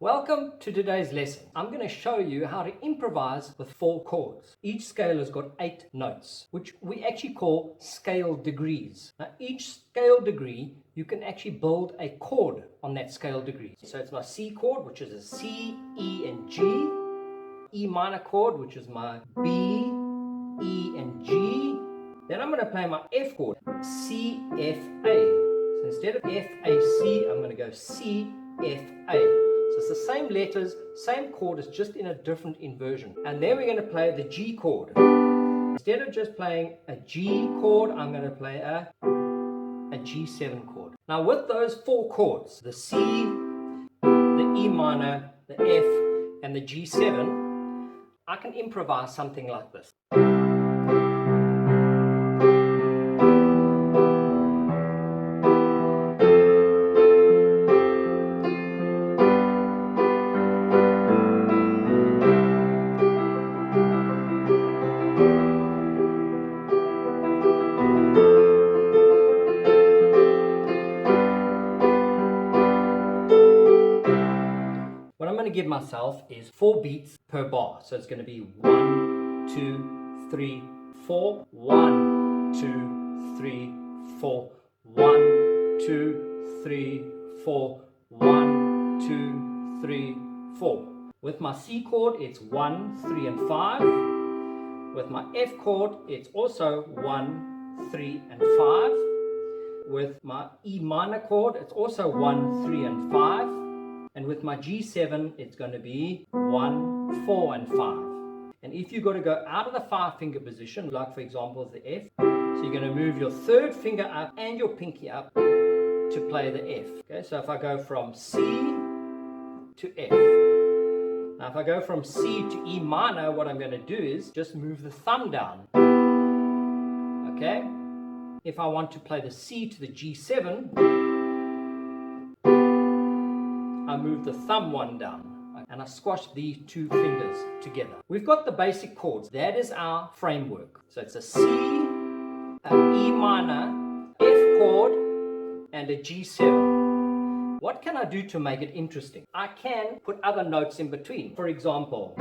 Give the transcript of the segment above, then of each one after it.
Welcome to today's lesson. I'm going to show you how to improvise with 4 chords. Each scale has got 8 notes, which we actually call scale degrees. Now, each scale degree, you can actually build a chord on that scale degree. So it's my C chord, which is a C, E, and G. E minor chord, which is my B, E, and G. Then I'm going to play my F chord, C, F, A. So instead of F, A, C, I'm going to go C, F, A. So it's the same letters, same chord, it's just in a different inversion. And then we're going to play the G chord. Instead of just playing a G chord, I'm going to play a G7 chord. Now with those 4 chords, the C, the E minor, the F, and the G7, I can improvise something like this. What I'm going to give myself is 4 beats per bar. So it's going to be 1, 2, 3, 4, 1, 2, 3, 4, 1, 2, 3, 4, 1, 2, 3, 4. With my C chord, it's 1, 3, and 5. With my F chord, it's also 1, 3, and 5. With my E minor chord, it's also 1, 3, and 5. And with my G7, it's going to be 1, 4, and 5. And if you've got to go out of the 5-finger position, like for example the F, so you're going to move your 3rd finger up and your pinky up to play the F. Okay, so if I go from C to F. Now if I go from C to E minor, what I'm going to do is just move the thumb down. Okay? If I want to play the C to the G7, I move the thumb one down and I squash these 2 fingers together. We've got the basic chords. That is our framework. So it's a C, an E minor, F chord, and a G7. What can I do to make it interesting? I can put other notes in between. For example,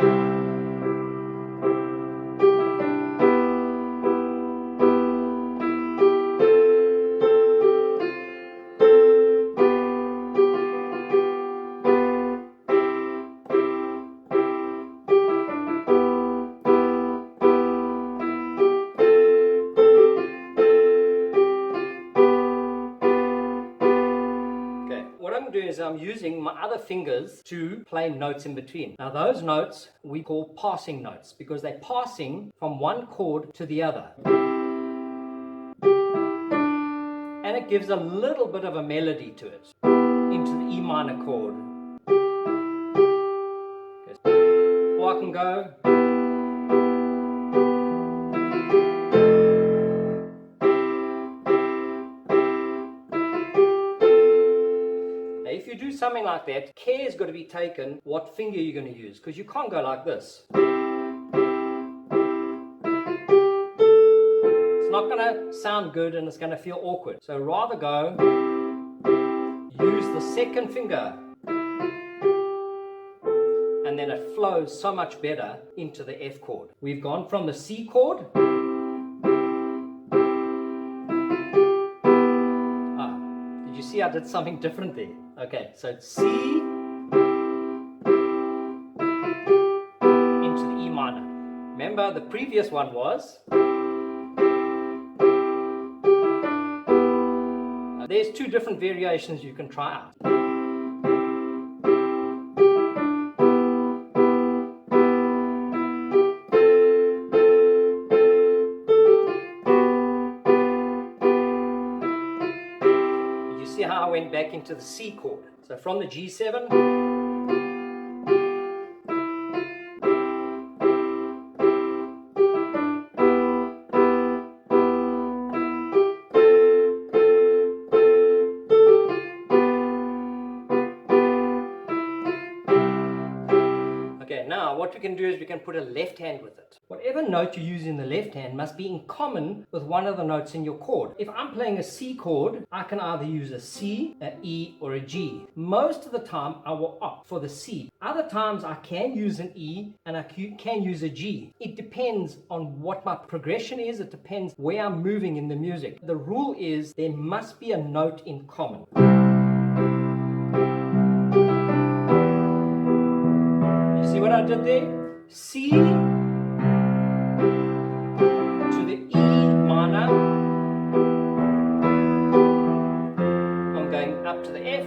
I'm using my other fingers to play notes in between. Now those notes we call passing notes because they're passing from one chord to the other. And it gives a little bit of a melody to it into the E minor chord. Okay. Or I can go. If you do something like that, care has got to be taken what finger you're going to use, because you can't go like this. It's not going to sound good and it's going to feel awkward. So rather go, use the 2nd finger, and then it flows so much better into the F chord. We've gone from the C chord. Did you see I did something different there? Okay, so it's C into the E minor. Remember, the previous one was. There's 2 different variations you can try out. See how I went back into the C chord. So from the G7, okay, now Now, what we can do is we can put a left hand with it. Whatever note you use in the left hand must be in common with one of the notes in your chord. If I'm playing a C chord, I can either use a C, an E, or a G. Most of the time, I will opt for the C. Other times, I can use an E and I can use a G. It depends on what my progression is. It depends where I'm moving in the music. The rule is there must be a note in common. You see what I did there? C to the E minor. I'm going up to the F.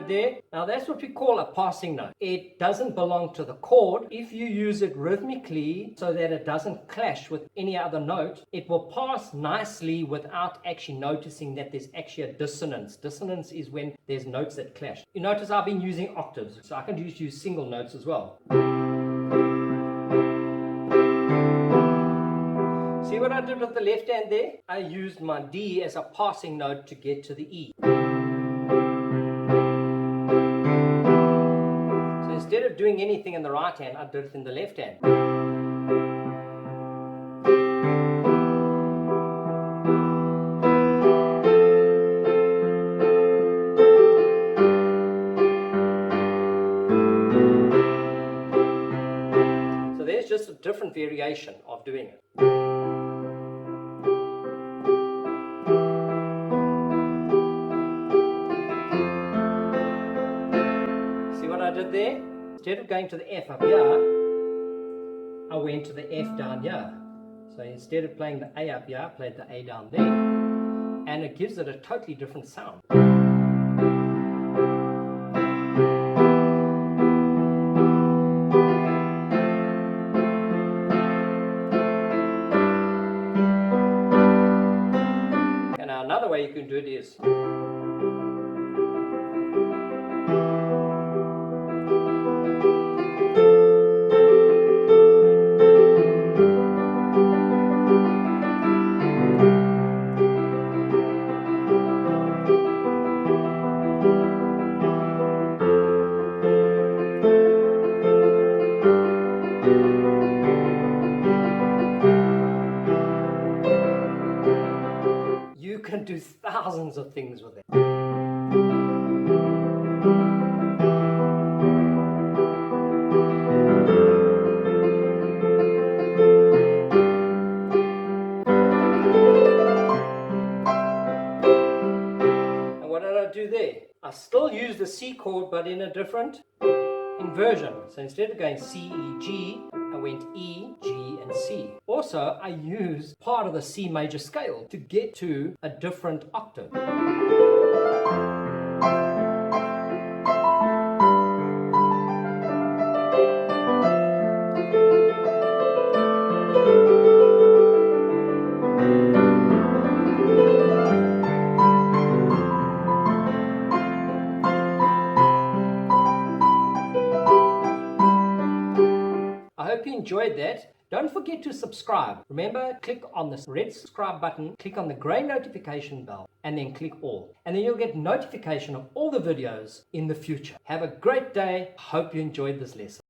There. Now that's what we call a passing note. It doesn't belong to the chord. If you use it rhythmically so that it doesn't clash with any other note, it will pass nicely without actually noticing that there's actually a dissonance. Dissonance is when there's notes that clash. You notice I've been using octaves, so I can just use single notes as well. See what I did with the left hand there? I used my D as a passing note to get to the E. Instead of doing anything in the right hand, I did it in the left hand. So there's just a different variation of doing it. See what I did there? Instead of going to the F up here, I went to the F down here. So instead of playing the A up here, I played the A down there. And it gives it a totally different sound. And now another way you can do it is you can do thousands of things with it. And what did I do there? I still use the C chord, but in a different inversion. So instead of going C, E, G, I went E, G, and C. Also, I used part of the C major scale to get to a different octave. I hope you enjoyed that. Don't forget to subscribe. Remember, click on the red subscribe button, click on the grey notification bell, and then click all. And then you'll get notification of all the videos in the future. Have a great day. Hope you enjoyed this lesson.